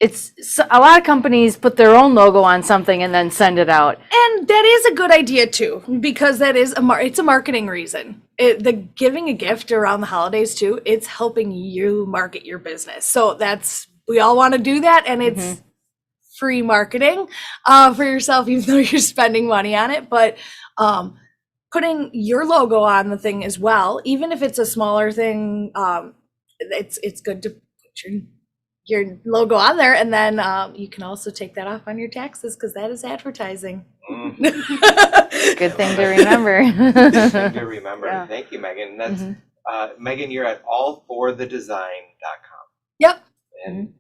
[SPEAKER 1] it's a lot of companies put their own logo on something and then send it out.
[SPEAKER 9] And that is a good idea too, because that is it's a marketing reason. The giving a gift around the holidays too, it's helping you market your business. So we all want to do that, and it's free marketing for yourself, even though you're spending money on it. But putting your logo on the thing as well, even if it's a smaller thing, it's good to put your logo on there, and then you can also take that off on your taxes, because that is advertising.
[SPEAKER 1] Good thing to remember.
[SPEAKER 2] Good thing to remember.
[SPEAKER 1] Yeah.
[SPEAKER 2] Thank you, Megan. That's Megan, you're at allforthedesign.com.
[SPEAKER 9] Yep.
[SPEAKER 2] And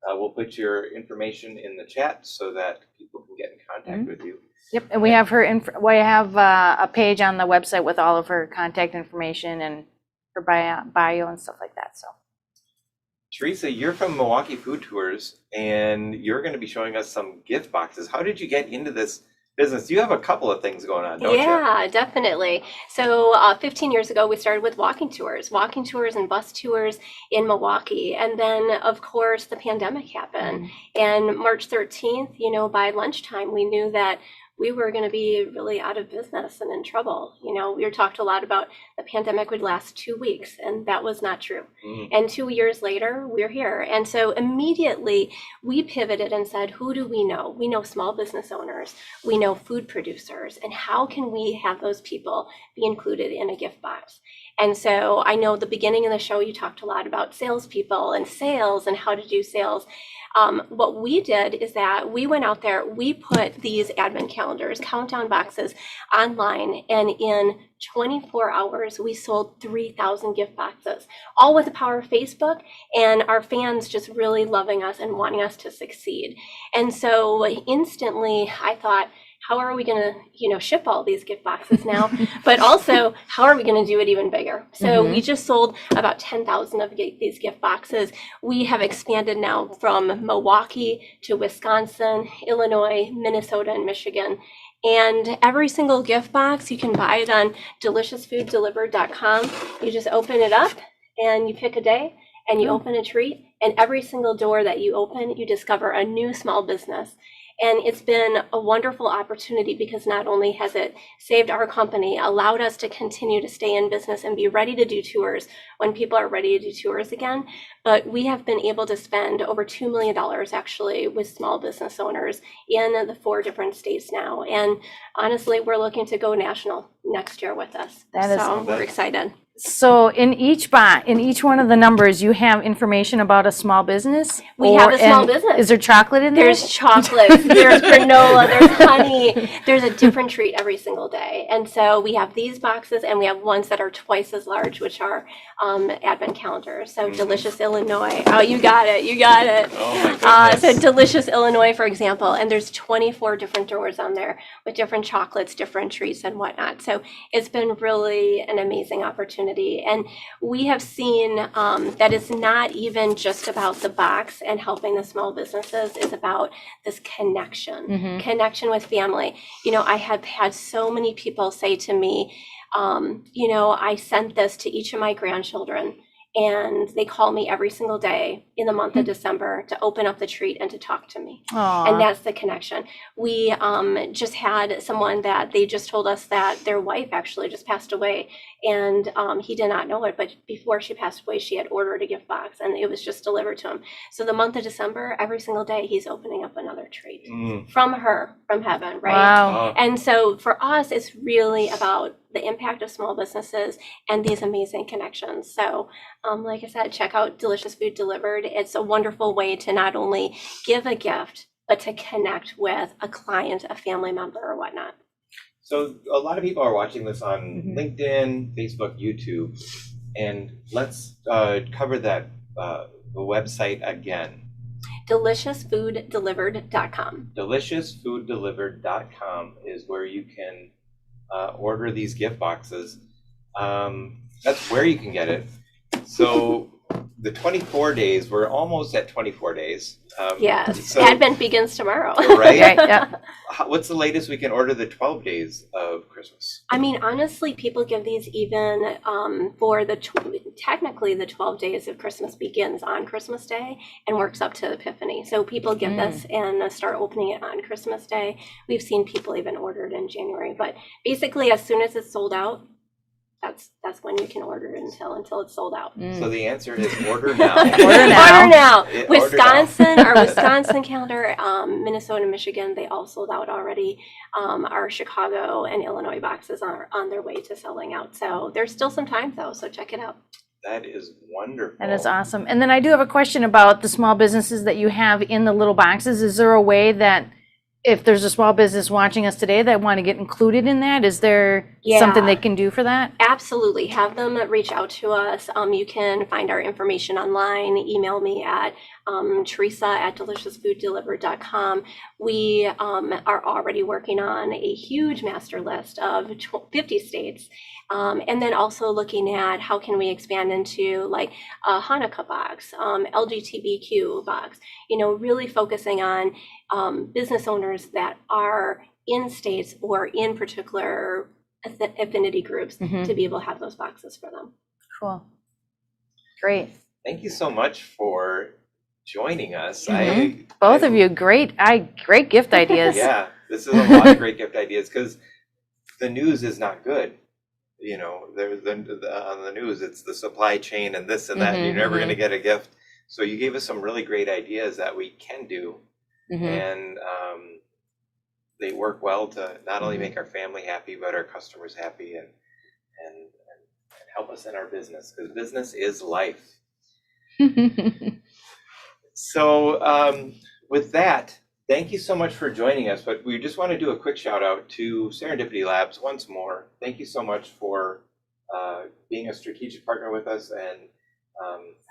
[SPEAKER 2] we'll put your information in the chat so that people can get in contact with you.
[SPEAKER 1] Yep, and we have we have a page on the website with all of her contact information and her bio and stuff like that. So,
[SPEAKER 2] Teresa, you're from Milwaukee Food Tours, and you're going to be showing us some gift boxes. How did you get into this business? You have a couple of things going on, don't you?
[SPEAKER 10] Yeah, definitely. So 15 years ago, we started with walking tours and bus tours in Milwaukee. And then, of course, the pandemic happened. And March 13th, by lunchtime, we knew that we were going to be really out of business and in trouble. We were talked a lot about the pandemic would last 2 weeks, and that was not true. And 2 years later, we're here. And so immediately we pivoted and said, who do we know? We know small business owners, we know food producers, and how can we have those people be included in a gift box? And so I know the beginning of the show, you talked a lot about salespeople and sales and how to do sales. What we did is that we went out there, we put these advent calendars, countdown boxes online, and in 24 hours, we sold 3,000 gift boxes, all with the power of Facebook and our fans just really loving us and wanting us to succeed. And so instantly I thought, how are we going to, ship all these gift boxes now? But also, how are we going to do it even bigger? So we just sold about 10,000 of these gift boxes. We have expanded now from Milwaukee to Wisconsin, Illinois, Minnesota, and Michigan. And every single gift box, you can buy it on deliciousfooddelivered.com. You just open it up and you pick a day and you open a treat. And every single door that you open, you discover a new small business. And it's been a wonderful opportunity because not only has it saved our company, allowed us to continue to stay in business and be ready to do tours when people are ready to do tours again, but we have been able to spend over $2 million actually with small business owners in the 4 different states now. And honestly, we're looking to go national next year with us. So we're excited.
[SPEAKER 1] So in each one of the numbers, you have information about a small business?
[SPEAKER 10] We have a small business.
[SPEAKER 1] Is there chocolate in there?
[SPEAKER 10] There's chocolate, there's granola, there's honey. There's a different treat every single day. And so we have these boxes and we have ones that are twice as large, which are advent calendars. So Delicious Illinois. Oh, you got it.
[SPEAKER 2] Oh my goodness.
[SPEAKER 10] So Delicious Illinois, for example, and there's 24 different doors on there with different chocolates, different treats and whatnot. So it's been really an amazing opportunity. And we have seen that it's not even just about the box and helping the small businesses. It's about this connection with family. I have had so many people say to me, I sent this to each of my grandchildren. And they call me every single day in the month of December to open up the treat and to talk to me.
[SPEAKER 1] Aww.
[SPEAKER 10] And that's the connection. We just had someone that they just told us that their wife actually just passed away. And he did not know it, but before she passed away, she had ordered a gift box and it was just delivered to him. So the month of December, every single day, he's opening up another treat from heaven, right?
[SPEAKER 1] Wow.
[SPEAKER 10] And so for us, it's really about the impact of small businesses and these amazing connections. So like I said, check out Delicious Food Delivered. It's a wonderful way to not only give a gift, but to connect with a client, a family member or whatnot.
[SPEAKER 2] So a lot of people are watching this on LinkedIn, Facebook, YouTube, and let's cover that the website again.
[SPEAKER 10] Deliciousfooddelivered.com.
[SPEAKER 2] Deliciousfooddelivered.com is where you can order these gift boxes. That's where you can get it. So the 24 days, we're almost at 24 days.
[SPEAKER 10] Yes,
[SPEAKER 2] so,
[SPEAKER 10] Advent begins tomorrow.
[SPEAKER 2] Right?
[SPEAKER 1] Yeah.
[SPEAKER 2] What's the latest we can order the 12 days of Christmas?
[SPEAKER 10] I mean, honestly, people give these even for technically the 12 days of Christmas begins on Christmas Day and works up to Epiphany. So people get this and start opening it on Christmas Day. We've seen people even order it in January, but basically as soon as it's sold out, that's when you can order it until it's sold out.
[SPEAKER 2] So the answer is order now.
[SPEAKER 1] Order now.
[SPEAKER 10] Wisconsin, our Wisconsin calendar, Minnesota, Michigan, they all sold out already. Our Chicago and Illinois boxes are on their way to selling out. So there's still some time though, so check it out.
[SPEAKER 2] That is wonderful.
[SPEAKER 1] That is awesome. And then I do have a question about the small businesses that you have in the little boxes. Is there a way that if there's a small business watching us today that want to get included in that, is there something they can do for that?
[SPEAKER 10] Absolutely. Have them reach out to us. You can find our information online. Email me at Teresa@deliciousfooddelivered.com. We are already working on a huge master list of 50 states. And then also looking at how can we expand into like a Hanukkah box, LGBTQ box, really focusing on business owners that are in states or in particular affinity groups to be able to have those boxes for them.
[SPEAKER 1] Cool. Great.
[SPEAKER 2] Thank you so much for joining us.
[SPEAKER 1] Both of you, great gift ideas.
[SPEAKER 2] Yeah, this is a lot of great gift ideas because the news is not good. There's on the news, it's the supply chain and this and that. And you're never going to get a gift. So you gave us some really great ideas that we can do. And they work well to not only make our family happy, but our customers happy and help us in our business because business is life. So with that, thank you so much for joining us. But we just want to do a quick shout out to Serendipity Labs once more. Thank you so much for being a strategic partner with us and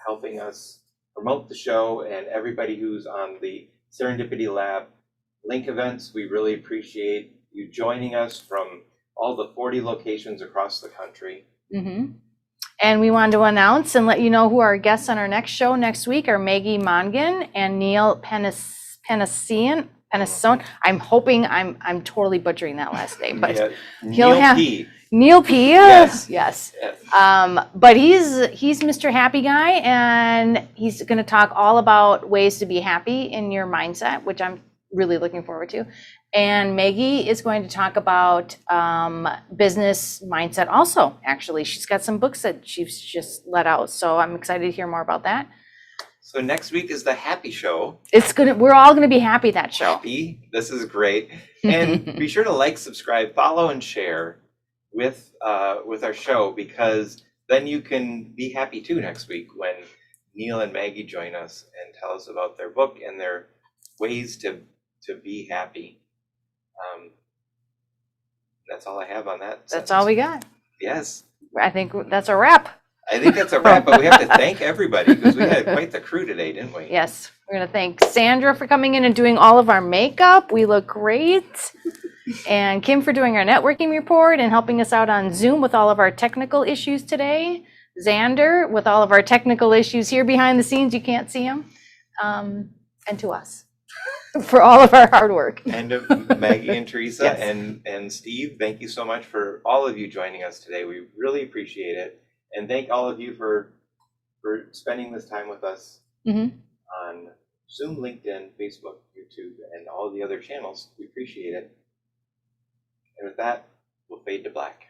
[SPEAKER 2] helping us promote the show and everybody who's on the Serendipity Lab link events. We really appreciate you joining us from all the 40 locations across the country.
[SPEAKER 1] Mm-hmm. And we wanted to announce and let you know who our guests on our next show next week are Maggie Mongan and Neil Penasone. I'm hoping I'm totally butchering that last name, but
[SPEAKER 2] Yeah,
[SPEAKER 1] he'll
[SPEAKER 2] Neil
[SPEAKER 1] have
[SPEAKER 2] P.
[SPEAKER 1] Neil P.
[SPEAKER 2] Yes.
[SPEAKER 1] Yes.
[SPEAKER 2] Yes.
[SPEAKER 1] But he's Mr. Happy Guy, and he's going to talk all about ways to be happy in your mindset, which I'm really looking forward to. And Maggie is going to talk about business mindset also, actually. She's got some books that she's just let out. So I'm excited to hear more about that.
[SPEAKER 2] So next week is the Happy Show.
[SPEAKER 1] We're all gonna be happy that show.
[SPEAKER 2] Happy. This is great. And be sure to like, subscribe, follow, and share with our show, because then you can be happy too next week when Neil and Maggie join us and tell us about their book and their ways to be happy. That's all I have on that.
[SPEAKER 1] That's all we got.
[SPEAKER 2] Yes.
[SPEAKER 1] I think that's a wrap.
[SPEAKER 2] I think that's a wrap, but we have to thank everybody because we had quite the crew today, didn't we?
[SPEAKER 1] Yes, we're gonna thank Sandra for coming in and doing all of our makeup. We look great. And Kim for doing our networking report and helping us out on Zoom with all of our technical issues today. Xander with all of our technical issues here behind the scenes. You can't see him. And to us for all of our hard work.
[SPEAKER 2] And to Maggie and Teresa
[SPEAKER 1] Yes.
[SPEAKER 2] and Steve, thank you so much for all of you joining us today. We really appreciate it. And thank all of you for spending this time with us on Zoom, LinkedIn, Facebook, YouTube, and all the other channels. We appreciate it. And with that, we'll fade to black.